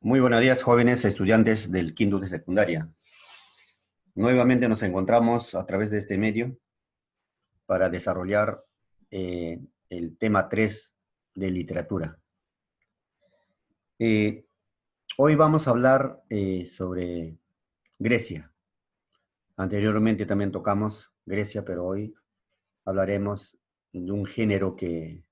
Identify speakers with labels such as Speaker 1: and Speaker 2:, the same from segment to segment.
Speaker 1: Muy buenos días, jóvenes estudiantes del quinto de secundaria. Nuevamente nos encontramos a través de este medio para desarrollar el tema 3 de literatura. Hoy vamos a hablar sobre Grecia. Anteriormente también tocamos Grecia, pero hoy hablaremos de un género que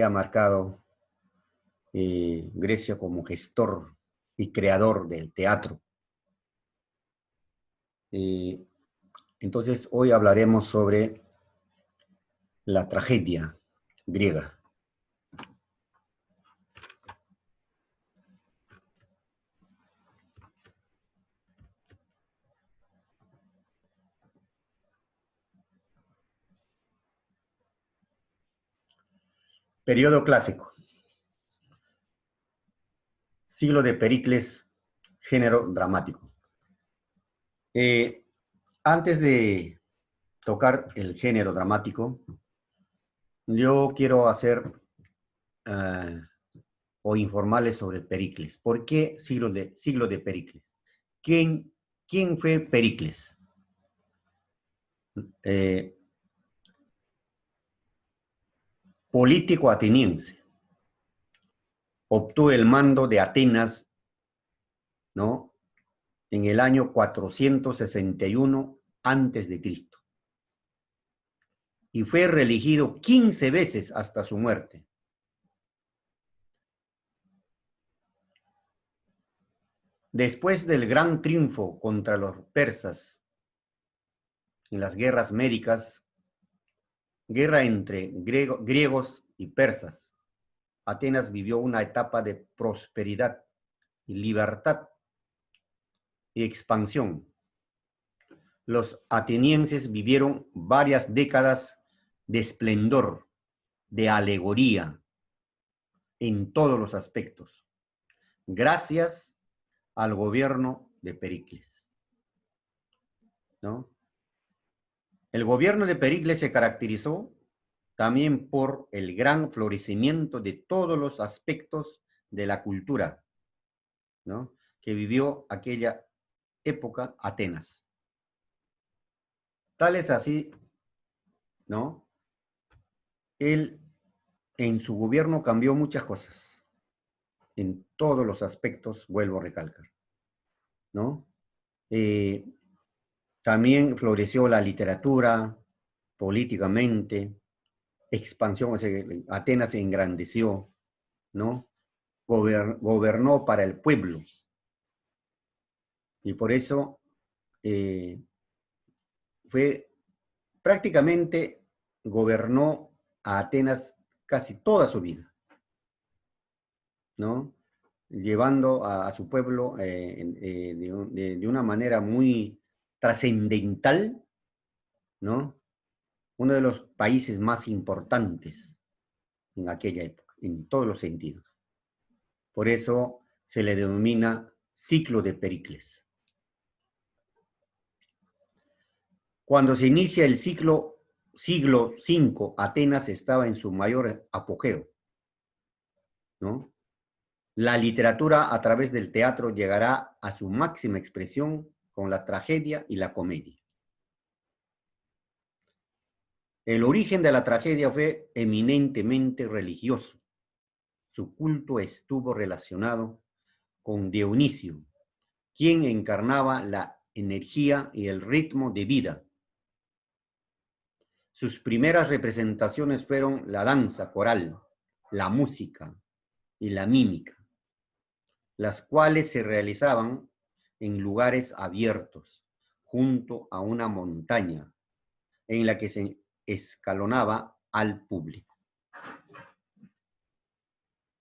Speaker 1: ha marcado Grecia como gestor y creador del teatro. Entonces, hoy hablaremos sobre la tragedia griega. Periodo clásico. Siglo de Pericles, género dramático. Antes de tocar el género dramático, yo quiero hacer o informarles sobre Pericles. ¿Por qué siglo de Pericles? ¿Quién fue Pericles? Político ateniense. Obtuvo el mando de Atenas, ¿no?, en el año 461 antes de Cristo. Y fue reelegido 15 veces hasta su muerte. Después del gran triunfo contra los persas en las guerras médicas, guerra entre griegos y persas, Atenas vivió una etapa de prosperidad y libertad y expansión. Los atenienses vivieron varias décadas de esplendor, de alegoría en todos los aspectos, gracias al gobierno de Pericles, ¿no? El gobierno de Pericles se caracterizó también por el gran florecimiento de todos los aspectos de la cultura, ¿no?, que vivió aquella época Atenas. Tal es así, ¿no? Él en su gobierno cambió muchas cosas, en todos los aspectos, vuelvo a recalcar, ¿no? También floreció la literatura, políticamente, expansión, o sea, Atenas se engrandeció, ¿no? Gobernó para el pueblo. Y por eso prácticamente gobernó a Atenas casi toda su vida, ¿no?, llevando a su pueblo de una manera muy trascendental, ¿no?, uno de los países más importantes en aquella época, en todos los sentidos. Por eso se le denomina ciclo de Pericles. Cuando se inicia el siglo V, Atenas estaba en su mayor apogeo, ¿no? La literatura a través del teatro llegará a su máxima expresión con la tragedia y la comedia. El origen de la tragedia fue eminentemente religioso. Su culto estuvo relacionado con Dionisio, quien encarnaba la energía y el ritmo de vida. Sus primeras representaciones fueron la danza coral, la música y la mímica, las cuales se realizaban en lugares abiertos, junto a una montaña, en la que se escalonaba al público.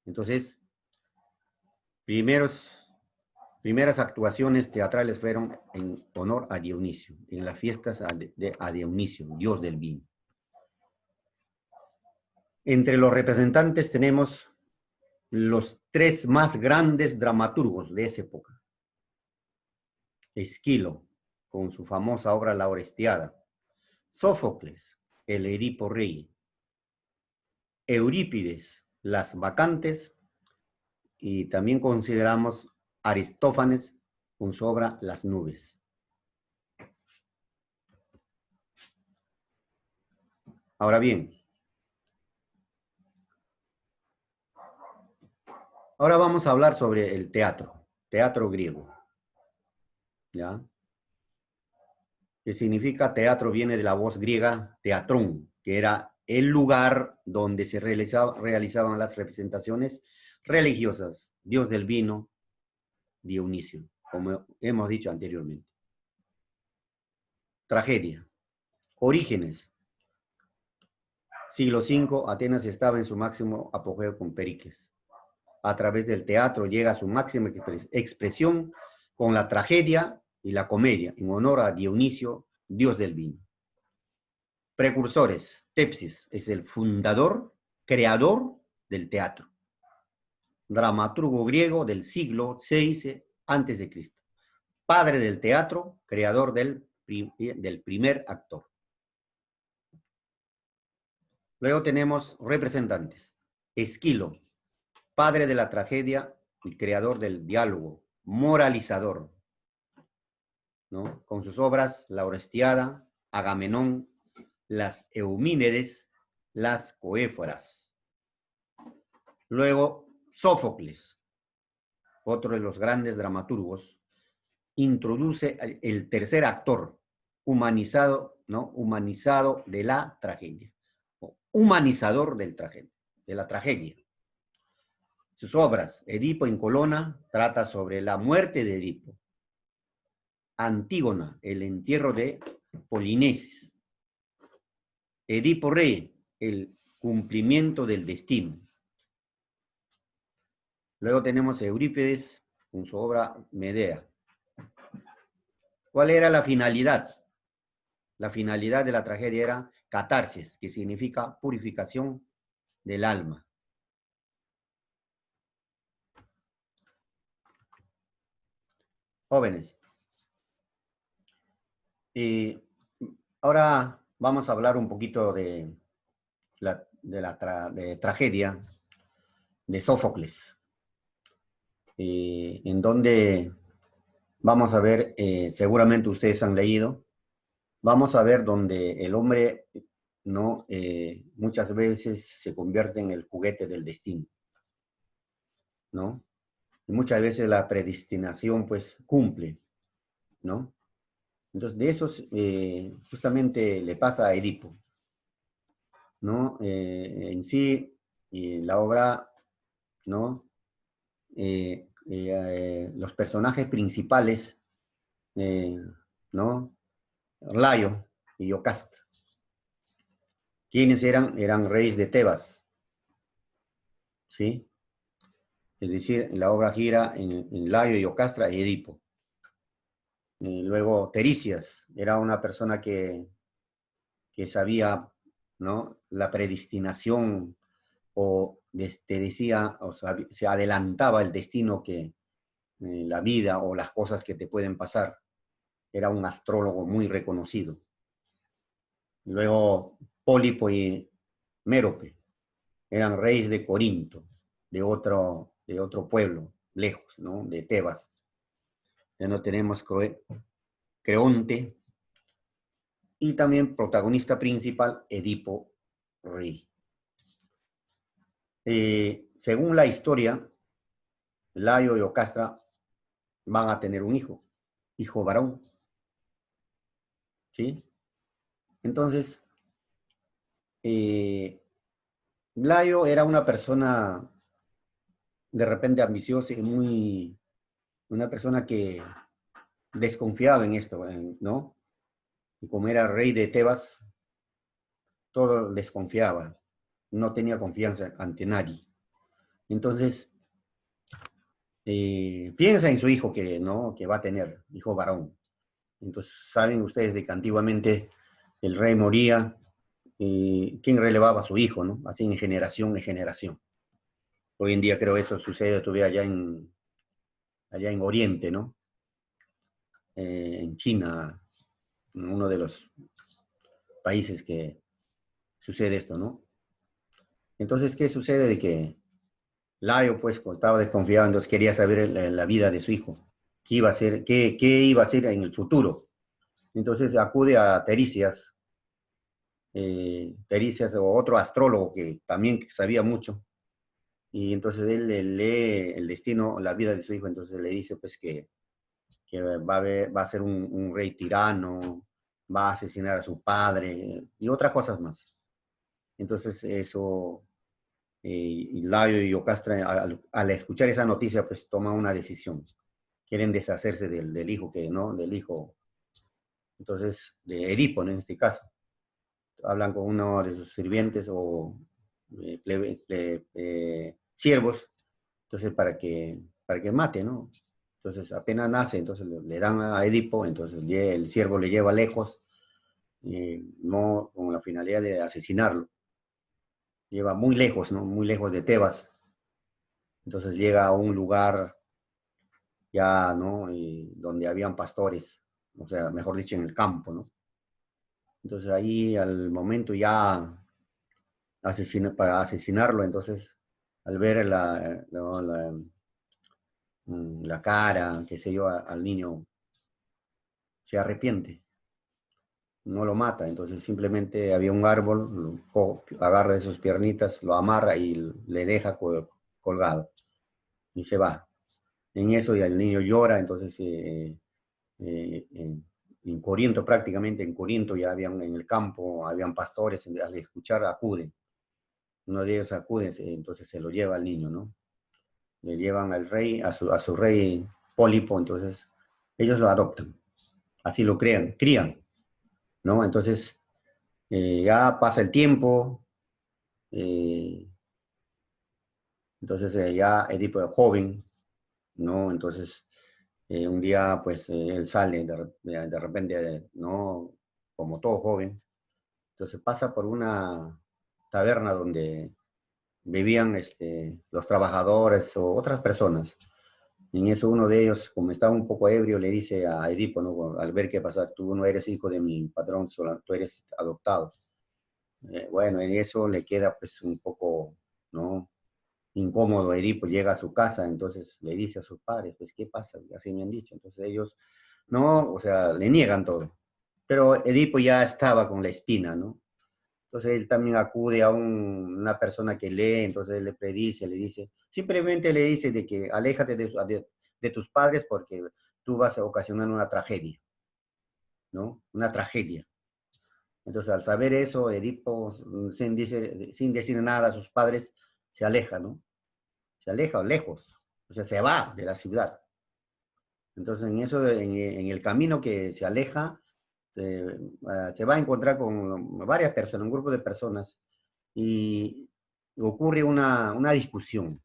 Speaker 1: Entonces, primeras actuaciones teatrales fueron en honor a Dionisio, en las fiestas a Dionisio, dios del vino. Entre los representantes tenemos los tres más grandes dramaturgos de esa época. Esquilo, con su famosa obra La Orestiada. Sófocles, el Edipo Rey. Eurípides, Las Bacantes. y también consideramos Aristófanes con su obra Las nubes. Ahora bien, ahora vamos a hablar sobre el teatro, teatro griego, ¿ya? Que significa teatro, viene de la voz griega teatrón, que era el lugar donde se realizaban las representaciones religiosas, dios del vino, Dionisio, como hemos dicho anteriormente. Tragedia. Orígenes. Siglo V, Atenas estaba en su máximo apogeo con Pericles. A través del teatro llega a su máxima expresión con la tragedia y la comedia, en honor a Dionisio, dios del vino. Precursores. Tepsis es el fundador, creador del teatro. Dramaturgo griego del siglo VI a.C. Padre del teatro, creador del primer actor. Luego tenemos representantes. Esquilo, padre de la tragedia y creador del diálogo, moralizador, ¿no? Con sus obras La Orestiada, Agamenón, las Eumínides, las Coéforas. Luego, Sófocles, otro de los grandes dramaturgos, introduce el tercer actor, humanizado, ¿no? Humanizado de la tragedia, humanizador de la tragedia. Sus obras, Edipo en Colona, trata sobre la muerte de Edipo. Antígona, el entierro de Polinices. Edipo Rey, el cumplimiento del destino. Luego tenemos Eurípides con su obra Medea. ¿Cuál era la finalidad? La finalidad de la tragedia era catarsis, que significa purificación del alma. Jóvenes. Ahora vamos a hablar un poquito de tragedia de Sófocles, en donde vamos a ver, seguramente ustedes han leído, vamos a ver donde el hombre, ¿no? Muchas veces se convierte en el juguete del destino, ¿no? Y muchas veces la predestinación pues cumple, ¿no? Entonces de eso justamente le pasa a Edipo, ¿no? En sí, la obra, ¿no? Los personajes principales, ¿no? Layo y Yocasta. ¿Quiénes eran? Eran reyes de Tebas, ¿sí? Es decir, la obra gira en Layo, Yocasta y Edipo. Luego Tericias era una persona que sabía, ¿no? La predestinación o te decía, o sea, se adelantaba el destino que la vida o las cosas que te pueden pasar. Era un astrólogo muy reconocido. Luego Pólipo y Mérope eran reyes de Corinto, de otro pueblo, lejos, ¿no? De Tebas. Ya no tenemos Creonte y también protagonista principal, Edipo Rey. Según la historia, Layo y Yocasta van a tener un hijo varón, ¿sí? Entonces, Layo era una persona de repente ambiciosa y una persona que desconfiaba en esto, ¿no? Y como era rey de Tebas, todo desconfiaba, no tenía confianza ante nadie. Entonces, piensa en su hijo ¿no? Que va a tener, hijo varón. Entonces, saben ustedes de que antiguamente el rey moría, ¿quién relevaba a su hijo, no? Así en generación. Hoy en día creo eso sucede todavía allá en Oriente, ¿no? En China, uno de los países que sucede esto, ¿no? Entonces, ¿qué sucede? De que Layo, pues, como estaba desconfiado, entonces quería saber la vida de su hijo, qué iba a hacer, qué iba a hacer en el futuro. Entonces acude a Teresias o otro astrólogo que también sabía mucho, y entonces él le lee el destino, la vida de su hijo, entonces le dice pues que va a ser un rey tirano, va a asesinar a su padre y otras cosas más. Entonces eso, y Layo y Yocastra al escuchar esa noticia pues toman una decisión, quieren deshacerse del hijo que, ¿no? Del hijo, entonces, de Edipo, ¿no? En este caso. Hablan con uno de sus sirvientes o siervos, entonces para que mate, ¿no? Entonces apenas nace, entonces le dan a Edipo, entonces el siervo le lleva lejos, no con la finalidad de asesinarlo, lleva muy lejos, ¿no? Muy lejos de Tebas, entonces llega a un lugar ya, ¿no? Donde habían pastores, o sea, mejor dicho, en el campo, ¿no? Entonces ahí al momento ya para asesinarlo, entonces al ver la cara, qué sé yo, al niño se arrepiente, no lo mata, entonces simplemente había un árbol, agarra de sus piernitas, lo amarra y le deja colgado y se va. En eso ya el niño llora, entonces en Corinto prácticamente, en Corinto ya habían en el campo, habían pastores, al escuchar acuden, uno de ellos acude, entonces se lo lleva al niño, ¿no? Le llevan al rey, a su rey Pólipo, entonces ellos lo adoptan, así lo crían, ¿no? Entonces ya pasa el tiempo, eh, entonces ya Edipo es joven, ¿no? Entonces un día pues él sale de repente, ¿no? Como todo joven, entonces pasa por una taberna donde vivían los trabajadores o otras personas. En eso uno de ellos, como estaba un poco ebrio, le dice a Edipo, ¿no? Al ver qué pasa, tú no eres hijo de mi patrón, tú eres adoptado. Bueno, en eso le queda pues un poco, ¿no? Incómodo. Edipo llega a su casa, entonces le dice a sus padres, pues, ¿qué pasa? Así me han dicho. Entonces ellos, no, o sea, le niegan todo. Pero Edipo ya estaba con la espina, ¿no? Entonces él también acude a una persona que lee, entonces él le predice, le dice, simplemente le dice de que aléjate de tus padres porque tú vas a ocasionar una tragedia, ¿no? Una tragedia. Entonces al saber eso, Edipo, sin decir nada a sus padres, se aleja, ¿no? Se aleja lejos, o sea, se va de la ciudad. Entonces en eso, en el camino que se aleja, se va a encontrar con varias personas, un grupo de personas, y ocurre una discusión.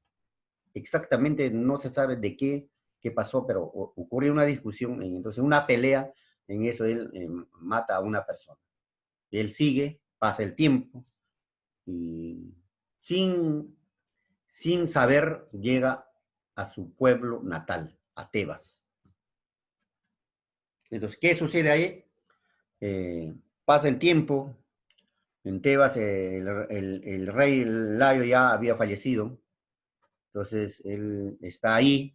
Speaker 1: Exactamente no se sabe de qué pasó, pero ocurre una discusión, entonces una pelea, en eso él mata a una persona. Él sigue, pasa el tiempo, y sin, sin saber llega a su pueblo natal, a Tebas. Entonces, ¿qué sucede ahí? Pasa el tiempo, en Tebas el rey Layo ya había fallecido, entonces él está ahí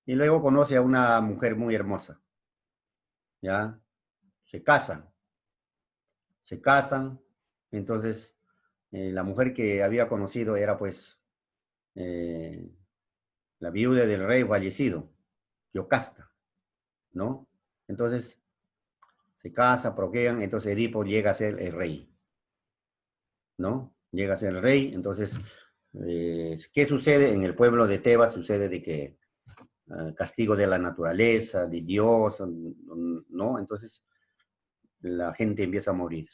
Speaker 1: y luego conoce a una mujer muy hermosa, ¿ya? Se casan, se casan, entonces la mujer que había conocido era pues eh, la viuda del rey fallecido, Yocasta, ¿no? Entonces se casa, procrean, entonces Edipo llega a ser el rey, ¿no? Llega a ser el rey, entonces, ¿qué sucede en el pueblo de Tebas? Sucede de que castigo de la naturaleza, de Dios, ¿no? Entonces la gente empieza a morir,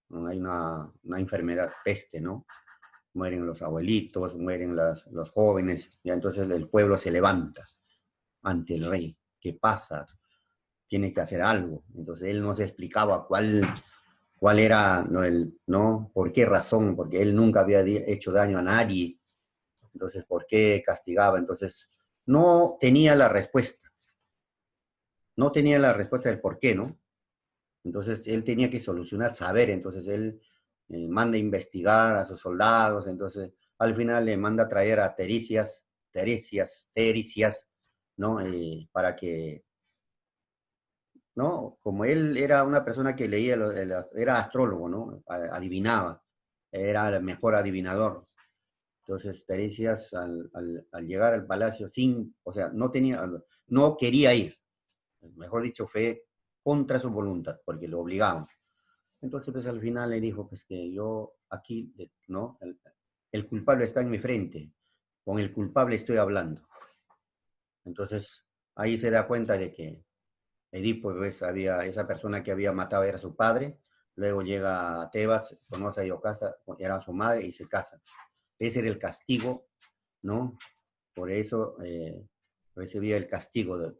Speaker 1: ¿no? Hay una enfermedad, peste, ¿no? Mueren los abuelitos, mueren los jóvenes, ya entonces el pueblo se levanta ante el rey. ¿Qué pasa? Tiene que hacer algo. Entonces él no se explicaba cuál era, ¿no? ¿Por qué razón? Porque él nunca había hecho daño a nadie. Entonces, ¿por qué castigaba? Entonces, no tenía la respuesta. No tenía la respuesta del por qué, ¿no? Entonces, él tenía que solucionar, saber. Entonces, él manda a investigar a sus soldados. Entonces, al final le manda a traer a Teresias, ¿no? Para que, ¿no? Como él era una persona que leía, era astrólogo, ¿no? Adivinaba, era el mejor adivinador. Entonces, Teresias, al llegar al palacio, o sea, no quería ir, mejor dicho, fue contra su voluntad, porque lo obligaban. Entonces, pues al final le dijo, pues que yo aquí, ¿no? El culpable está en mi frente, con el culpable estoy hablando. Entonces, ahí se da cuenta de que Edipo, pues, esa persona que había matado era su padre, luego llega a Tebas, conoce a Yocasta, era su madre y se casa. Ese era el castigo, ¿no? Por eso recibía el castigo,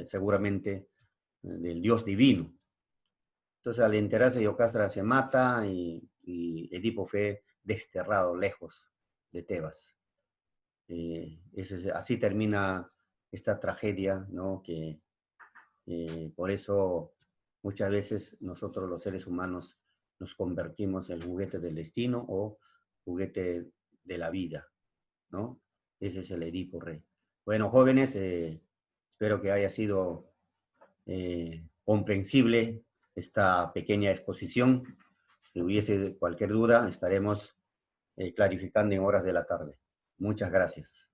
Speaker 1: seguramente, del Dios divino. Entonces, al enterarse, Yocasta se mata y Edipo fue desterrado lejos de Tebas. Así termina esta tragedia, ¿no? Que por eso muchas veces nosotros los seres humanos nos convertimos en juguete del destino o juguete de la vida, ¿no? Ese es el Edipo Rey. Bueno, jóvenes, espero que haya sido comprensible esta pequeña exposición. Si hubiese cualquier duda, estaremos clarificando en horas de la tarde. Muchas gracias.